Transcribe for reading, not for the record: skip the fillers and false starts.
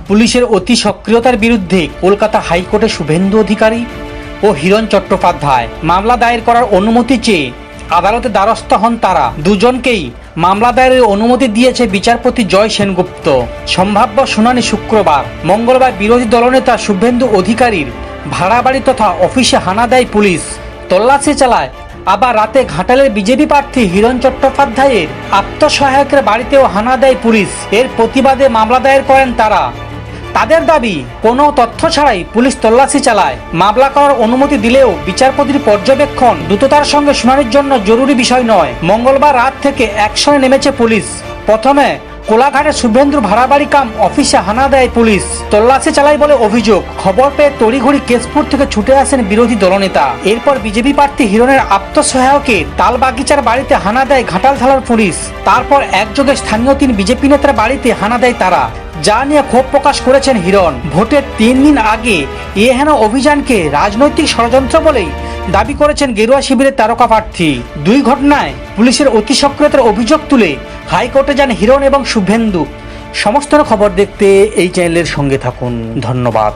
পুলিশের অতি সক্রিয়তার বিরুদ্ধে কলকাতা হাইকোর্টে শুভেন্দু অধিকারী ও হিরণ চট্টোপাধ্যায় মামলা দায়ের করার অনুমতি চেয়ে আদালতে দ্বারস্থ হন তারা। দুজনকেই মামলা দায়েরের অনুমতি দিয়েছে বিচারপতি জয় সেনগুপ্ত। সম্ভাব্য শুনানি শুক্রবার। মঙ্গলবার বিরোধী দলনেতা শুভেন্দু অধিকারীর ভাড়া বাড়ি তথা অফিসে হানা দেয় পুলিশ, তল্লাশি চালায়। আবার রাতে ঘাটালের বিজেপি প্রার্থী হিরণ চট্টোপাধ্যায়ের আত্মসহায়কের বাড়িতেও হানা দেয় পুলিশ। এর প্রতিবাদে মামলা দায়ের করেন তারা। তাদের দাবি, কোনো তথ্য ছাড়াই পুলিশ তল্লাশি চালায়। মামলা করার অনুমতি দিলেও বিচারপতির পর্যবেক্ষণ দ্রুততার সঙ্গে শুনানির জন্য জরুরি বিষয় নয়। মঙ্গলবার রাত থেকে অ্যাকশনে নেমেছে পুলিশ। প্রথমে কোলাঘাটে শুভেন্দুর ভাড়াবাড়ি কাম অফিসে হানা দেয় পুলিশ, তল্লাশি চালায় বলে অভিযোগ। খবর পেয়ে তড়িঘড়ি কেশপুর থেকে ছুটে আসেন বিরোধী দলনেতা। এরপর বিজেপি প্রার্থী হিরণের আত্মসহায়কের তালবাগিচার বাড়িতে হানা দেয় ঘাটাল থানার পুলিশ। তারপর একযোগে স্থানীয় 3 বিজেপি নেতার বাড়িতে হানা দেয় তারা, যা নিয়ে ক্ষোভ প্রকাশ করেছেন হিরণ। ভোটের 3 দিন আগে এ হেন অভিযানকে রাজনৈতিক ষড়যন্ত্র বলেই দাবি করেছেন গেরুয়া শিবিরের তারকা প্রার্থী। 2 ঘটনায় পুলিশের অতি সক্রিয়তার অভিযোগ তুলে হাইকোর্টে যান হিরণ এবং শুভেন্দু। সমস্ত খবর দেখতে এই চ্যানেলের সঙ্গে থাকুন। ধন্যবাদ।